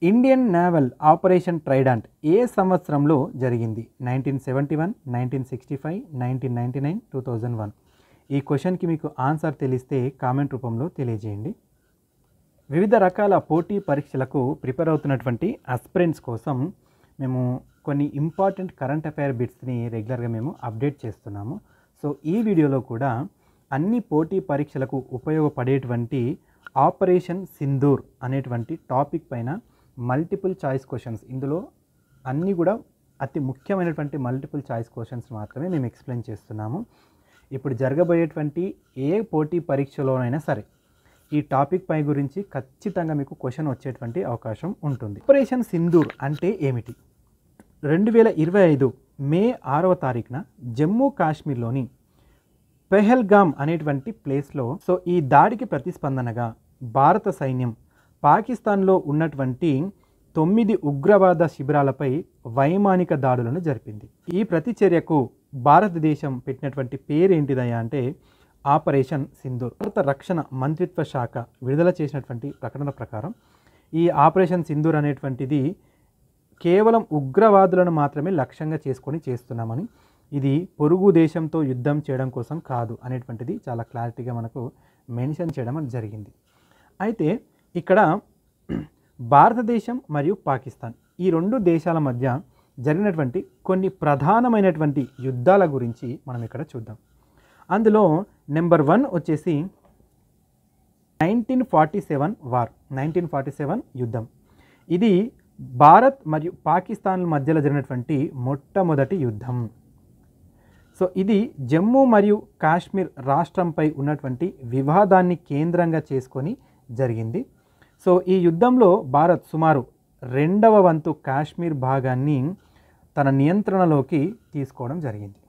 Indian naval operation ట్రైడాంట్ ఏ సంవత్సరంలో జరిగింది? 1971, 1965, 1999, 2001. ఈ క్వశ్చన్కి మీకు ఆన్సర్ తెలిస్తే కామెంట్ రూపంలో తెలియజేయండి. వివిధ రకాల పోటీ పరీక్షలకు ప్రిపేర్ అవుతున్నటువంటి ఆస్పిరెంట్స్ కోసం మేము కొన్ని ఇంపార్టెంట్ కరెంట్ అఫైర్ బిట్స్ని రెగ్యులర్గా మేము అప్డేట్ చేస్తున్నాము. సో ఈ వీడియోలో కూడా అన్ని పోటీ పరీక్షలకు ఉపయోగపడేటువంటి ఆపరేషన్ సింధూర్ అనేటువంటి టాపిక్ పైన మల్టిపుల్ చాయిస్ క్వశ్చన్స్, ఇందులో అన్నీ కూడా అతి ముఖ్యమైనటువంటి మల్టిపుల్ చాయిస్ క్వశ్చన్స్ మాత్రమే మేము ఎక్స్ప్లెయిన్ చేస్తున్నాము. ఇప్పుడు జరగబోయేటువంటి ఏ పోటీ పరీక్షలోనైనా సరే ఈ టాపిక్ పై గురించి ఖచ్చితంగా మీకు క్వశ్చన్ వచ్చేటువంటి అవకాశం ఉంటుంది. ఆపరేషన్ సింధూర్ అంటే ఏమిటి? 2025 మే 6వ తారీఖున జమ్మూ కాశ్మీర్లోని పెహల్గామ్ అనేటువంటి ప్లేస్లో ఈ దాడికి ప్రతిస్పందనగా భారత సైన్యం పాకిస్తాన్లో ఉన్నటువంటి 9 ఉగ్రవాద శిబిరాలపై వైమానిక దాడులను జరిపింది. ఈ ప్రతిచర్యకు భారతదేశం పెట్టినటువంటి పేరేంటిదయ్యా అంటే ఆపరేషన్ సింధూర్. భారత రక్షణ మంత్రిత్వ శాఖ విడుదల చేసినటువంటి ప్రకటన ప్రకారం ఈ ఆపరేషన్ సింధూర్ అనేటువంటిది కేవలం ఉగ్రవాదులను మాత్రమే లక్ష్యంగా చేసుకొని చేస్తున్నామని, ఇది పొరుగు దేశంతో యుద్ధం చేయడం కోసం కాదు అనేటువంటిది చాలా క్లారిటీగా మనకు మెన్షన్ చేయడం జరిగింది. అయితే ఇక్కడ భారతదేశం మరియు పాకిస్తాన్ ఈ రెండు దేశాల మధ్య జరిగినటువంటి కొన్ని ప్రధానమైనటువంటి యుద్ధాల గురించి మనం ఇక్కడ చూద్దాం. అందులో నెంబర్ 1 వచ్చేసి 1947 వార్, 1947 యుద్ధం. ఇది భారత్ మరియు పాకిస్తాన్ల మధ్యలో జరిగినటువంటి మొట్టమొదటి యుద్ధం. సో ఇది జమ్మూ మరియు కాశ్మీర్ రాష్ట్రంపై ఉన్నటువంటి వివాదాన్ని కేంద్రంగా చేసుకొని జరిగింది. సో ఈ యుద్ధంలో భారత్ సుమారు 2వ వంతు కాశ్మీర్ భాగాన్ని తన నియంత్రణలోకి తీసుకోవడం జరిగింది.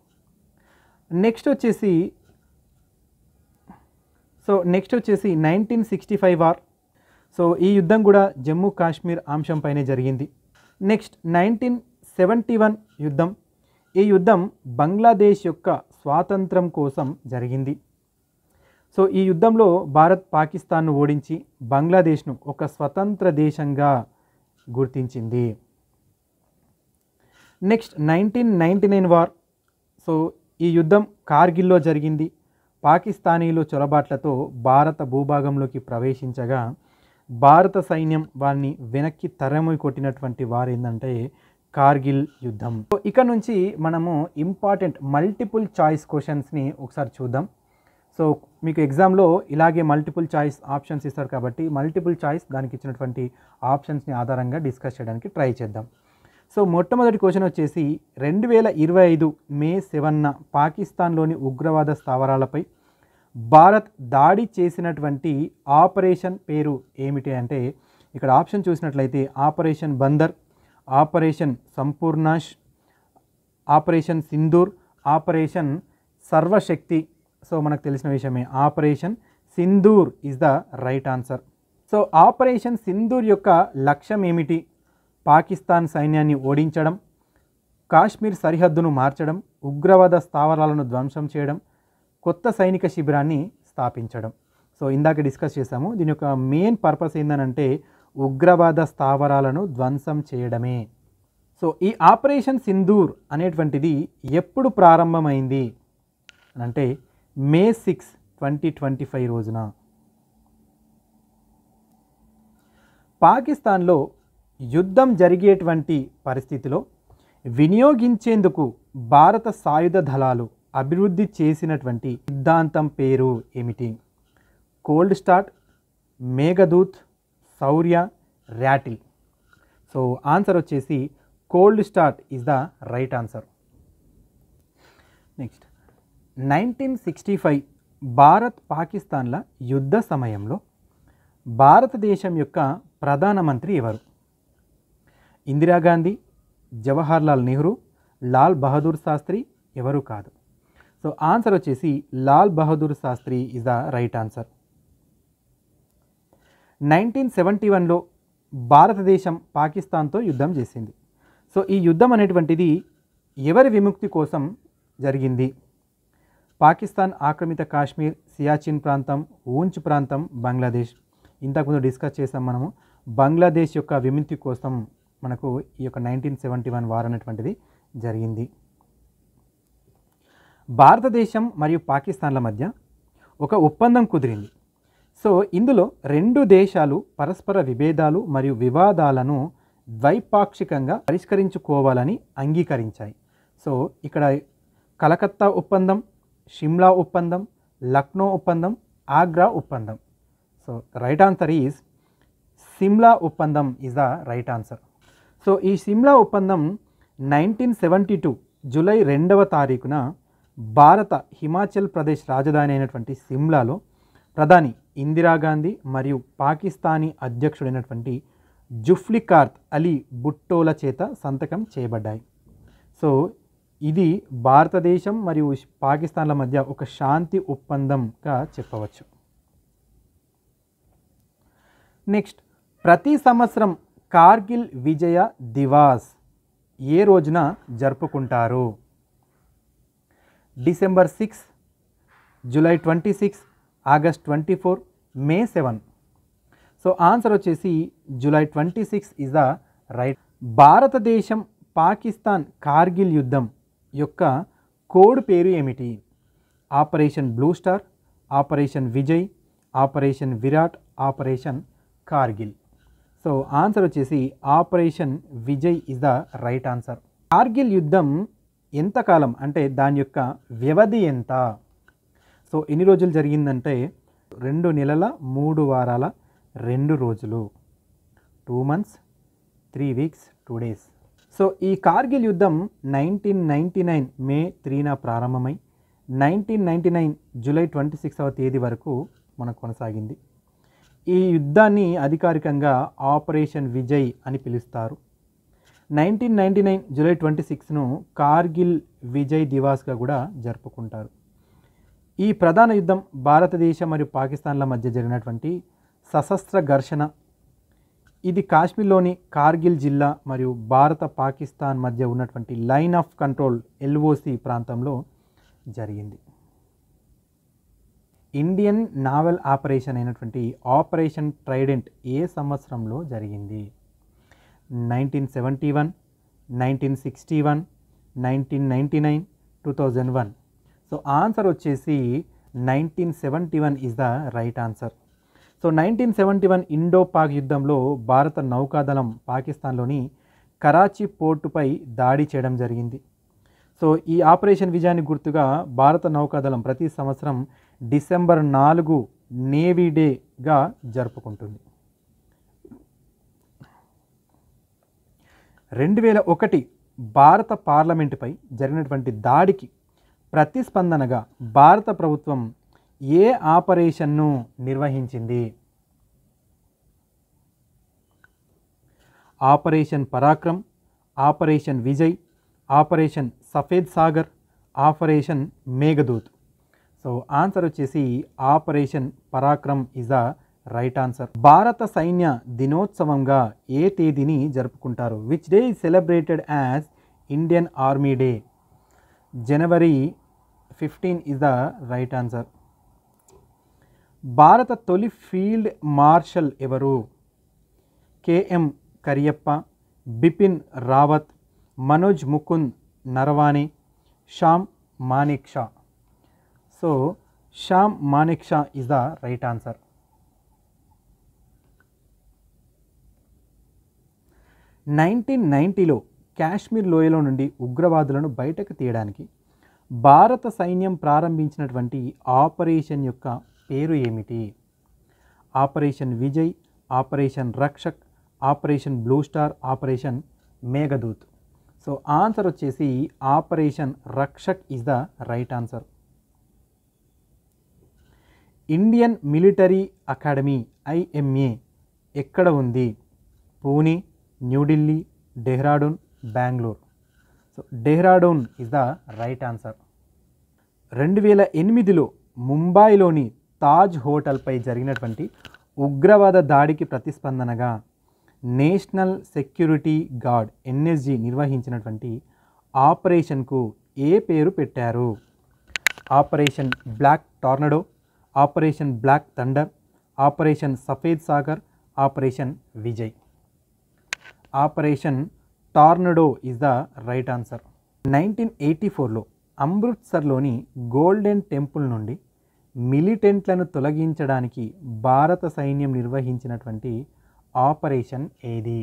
నెక్స్ట్ వచ్చేసి 1965 వార్. సో ఈ యుద్ధం కూడా జమ్మూ కాశ్మీర్ అంశంపైనే జరిగింది. నెక్స్ట్ 1971 యుద్ధం. ఈ యుద్ధం బంగ్లాదేశ్ యొక్క స్వాతంత్రం కోసం జరిగింది. సో ఈ యుద్ధంలో భారత్ పాకిస్తాన్ను ఓడించి బంగ్లాదేశ్ను ఒక స్వతంత్ర దేశంగా గుర్తించింది. Next 1999 war. సో ఈ యుద్ధం కార్గిల్లో జరిగింది. పాకిస్తానీలు చొరబాట్లతో భారత భూభాగంలోకి ప్రవేశించగా భారత సైన్యం వారిని వెనక్కి తరమి కొట్టినటువంటి వారు ఏంటంటే కార్గిల్ యుద్ధం. సో ఇక నుంచి మనము ఇంపార్టెంట్ మల్టిపుల్ చాయిస్ క్వశ్చన్స్ని ఒకసారి చూద్దాం. సో మీకు ఎగ్జామ్లో ఇలాగే మల్టిపుల్ చాయిస్ ఆప్షన్స్ ఇస్తారు కాబట్టి మల్టిపుల్ చాయిస్ దానికి ఇచ్చినటువంటి ఆప్షన్స్ని ఆధారంగా డిస్కస్ చేయడానికి ట్రై చేద్దాం. సో మొట్టమొదటి క్వశ్చన్ వచ్చేసి 2025 మే 7న పాకిస్తాన్లోని ఉగ్రవాద స్థావరాలపై భారత్ దాడి చేసినటువంటి ఆపరేషన్ పేరు ఏమిటి అంటే ఇక్కడ ఆప్షన్ చూసినట్లయితే operation Bandar, operation Sampurnash, operation Sindoor, operation Sarvashakti. So మనకు తెలిసిన విషయమే operation Sindoor is the right answer. So operation Sindoor యొక్క లక్ష్యం ఏమిటి? పాకిస్తాన్ సైన్యాన్ని ఓడించడం, కాశ్మీర్ సరిహద్దును మార్చడం, ఉగ్రవాద స్థావరాలను ధ్వంసం చేయడం, కొత్త సైనిక శిబిరాన్ని స్థాపించడం. సో ఇందాక డిస్కస్ చేసాము. దీని యొక్క మెయిన్ పర్పస్ ఏంటంటే ఉగ్రవాద స్థావరాలను ధ్వంసం చేయడమే. సో ఈ ఆపరేషన్ సింధూర్ అనేటువంటిది ఎప్పుడు ప్రారంభమైంది అంటే మే 6, 2025 రోజున. పాకిస్తాన్లో యుద్ధం జరిగేటువంటి పరిస్థితిలో వినియోగించేందుకు భారత సాయుధ దళాలు అభివృద్ధి చేసినటువంటి సిద్ధాంతం పేరు ఏమిటి? Cold start, Meghdoot, Shaurya, rattle. So answer వచ్చేసి cold start is the right answer. Next 1965 Bharat పాకిస్తాన్ల యుద్ధ సమయంలో భారతదేశం యొక్క ప్రధానమంత్రి ఎవరు? ఇందిరాగాంధీ, జవహర్లాల్ నెహ్రూ, లాల్ బహదూర్ శాస్త్రి, ఎవరు కాదు. సో ఆన్సర్ వచ్చేసి Lal Bahadur Shastri is the right answer. 1971లో భారతదేశం పాకిస్తాన్తో యుద్ధం చేసింది. సో ఈ యుద్ధం అనేటువంటిది ఎవరి విముక్తి కోసం జరిగింది? పాకిస్తాన్ ఆక్రమిత కాశ్మీర్, సియాచిన్ ప్రాంతం, ఊంచ్ ప్రాంతం, బంగ్లాదేశ్. ఇంతకుముందు డిస్కస్ చేసాం మనము. బంగ్లాదేశ్ యొక్క విముక్తి కోసం మనకు ఈ యొక్క 1971 వార్ అనేటువంటిది జరిగింది. భారతదేశం మరియు పాకిస్తాన్ల మధ్య ఒక ఒప్పందం కుదిరింది. సో ఇందులో రెండు దేశాలు పరస్పర విభేదాలు మరియు వివాదాలను ద్వైపాక్షికంగా పరిష్కరించుకోవాలని అంగీకరించాయి. సో ఇక్కడ కలకత్తా ఒప్పందం, షిమ్లా ఒప్పందం, లక్నో ఒప్పందం, ఆగ్రా ఒప్పందం. So right answer is Simla ఒప్పందం is the right answer. So ఈ సిమ్లా ఒప్పందం 1972 జూలై 2వ తారీఖున భారత హిమాచల్ ప్రదేశ్ రాజధాని అయినటువంటి సిమ్లాలో ప్రధాని ఇందిరాగాంధీ మరియు పాకిస్తానీ అధ్యక్షుడైనటువంటి జుల్ఫికార్ అలీ భుట్టోల చేత సంతకం చేయబడ్డాయి. సో ఇది భారతదేశం మరియు పాకిస్తాన్ల మధ్య ఒక శాంతి ఒప్పందంగా చెప్పవచ్చు. నెక్స్ట్, ప్రతి సంవత్సరం కార్గిల్ విజయ దివాస్ ఏ రోజున జరుపుకుంటారు? December 6, July 26, August 24, May 7. So answer వచ్చేసి జూలై 26 ఇస్ ద రైట్. భారతదేశం పాకిస్తాన్ కార్గిల్ యుద్ధం యొక్క కోడ్ పేరు ఏమిటి? Operation blue star, operation Vijay, operation Virat, operation Kargil. So answer వచ్చేసి operation Vijay is the right answer. Kargil యుద్ధం ఎంతకాలం అంటే దాని యొక్క వ్యవధి ఎంత? సో ఎన్ని రోజులు జరిగిందంటే 2 నెలల 3 వారాల 2 రోజులు, 2 months 3 weeks 2 days. సో ఈ కార్గిల్ యుద్ధం 1999 మే 3న ప్రారంభమై 1999 జూలై 26వ తేదీ వరకు మనకు కొనసాగింది. ఈ యుద్ధాన్ని అధికారికంగా ఆపరేషన్ విజయ్ అని పిలుస్తారు. 1999 జూలై 26ను కార్గిల్ విజయ్ దివాస్గా కూడా జరుపుకుంటారు. ఈ ప్రధాన యుద్ధం భారతదేశం మరియు పాకిస్తాన్ల మధ్య జరిగినటువంటి సశస్త్ర ఘర్షణ. ఇది కాశ్మీర్లోని కార్గిల్ జిల్లా మరియు భారత పాకిస్తాన్ మధ్య ఉన్నటువంటి లైన్ ఆఫ్ కంట్రోల్ LOC ప్రాంతంలో జరిగింది. ఇండియన్ నావల్ ఆపరేషన్ అయినటువంటి ఆపరేషన్ ట్రైడెంట్ ఏ సంవత్సరంలో జరిగింది? 1971, 1961, 1999, 2001. సో ఆన్సర్ వచ్చేసి 1971 is the right answer. So 1971 Indo Pak యుద్ధంలో భారత నౌకాదళం పాకిస్తాన్లోని కరాచీ పోర్టుపై దాడి చేయడం జరిగింది. సో ఈ ఆపరేషన్ విజయానికి గుర్తుగా భారత నౌకాదళం ప్రతి సంవత్సరం డిసెంబర్ 4 నేవీ డేగా జరుపుకుంటుంది. 2001 భారత పార్లమెంటుపై జరిగినటువంటి దాడికి ప్రతిస్పందనగా భారత ప్రభుత్వం ఏ ఆపరేషన్ను నిర్వహించింది? Operation Parakram, operation Vijay, operation Safed Sagar, operation Meghdoot. So answer వచ్చేసి operation Parakram is the right answer. భారత సైన్య దినోత్సవంగా ఏ తేదీని జరుపుకుంటారు? Which day is celebrated as Indian army day? January 15 is the right answer. భారత తొలి ఫీల్డ్ మార్షల్ ఎవరు? KM Kariappa, Bipin Rawat, Manoj Mukund Naravane, Sam Manekshaw. So Sam Manekshaw is the right answer. 1990లో కాశ్మీర్ లోయలో నుండి ఉగ్రవాదులను బయటకు తీయడానికి భారత సైన్యం ప్రారంభించినటువంటి ఆపరేషన్ యొక్క పేరు ఏమిటి? Operation Vijay, operation Rakshak, operation blue star, operation Meghdoot. So answer వచ్చేసి operation Rakshak is the right answer. Indian military academy IMA ఎక్కడ ఉంది? Pune, New Delhi, Dehradun, Bengaluru. So Dehradun is the right answer. 2008లో ముంబైలోని తాజ్ హోటల్పై జరిగినటువంటి ఉగ్రవాద దాడికి ప్రతిస్పందనగా నేషనల్ సెక్యూరిటీ గార్డ్ NSG నిర్వహించినటువంటి ఆపరేషన్కు ఏ పేరు పెట్టారు? Operation black tornado, operation black thunder, operation Safed Sagar, operation Vijay. Operation tornado is the right answer. 1984లో అమృత్సర్లోని గోల్డెన్ టెంపుల్ నుండి మిలిటెంట్లను తొలగించడానికి భారత సైన్యం నిర్వహించినటువంటి ఆపరేషన్ ఏది?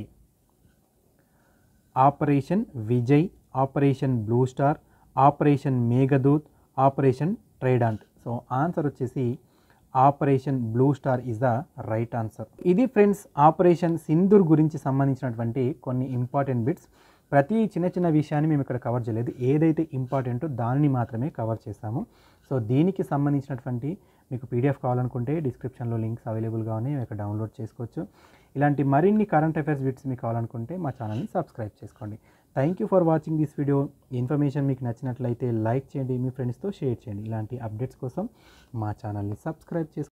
Operation Vijay, operation blue star, operation Meghdoot, operation trident. So answer వచ్చేసి operation blue star is the right answer. ఇది ఫ్రెండ్స్ ఆపరేషన్ సింధూర్ గురించి సంబంధించినటువంటి కొన్ని ఇంపార్టెంట్ బిట్స్. ప్రతి చిన్న చిన్న విషయాన్ని మేము ఇక్కడ కవర్ చేయలేదు, ఏదైతే ఇంపార్టెంటో దాన్ని మాత్రమే కవర్ చేస్తాము. సో దీనికి సంబంధించినటువంటి మీకు పీడిఎఫ్ కావాలనుకుంటే డిస్క్రిప్షన్లో లింక్స్ అవైలబుల్గా ఉన్నాయి, ఇక్కడ డౌన్లోడ్ చేసుకోవచ్చు. ఇలాంటి మరిన్ని కరెంట్ అఫైర్స్ బిట్స్ మీకు కావాలనుకుంటే మా ఛానల్ని సబ్స్క్రైబ్ చేసుకోండి. Thank you for watching this video. Information మీకు నచ్చినట్లయితే లైక్ చేయండి, మీ ఫ్రెండ్స్తో షేర్ చేయండి. ఇలాంటి అప్డేట్స్ కోసం మా ఛానల్ని సబ్స్క్రైబ్ చేసుకోండి.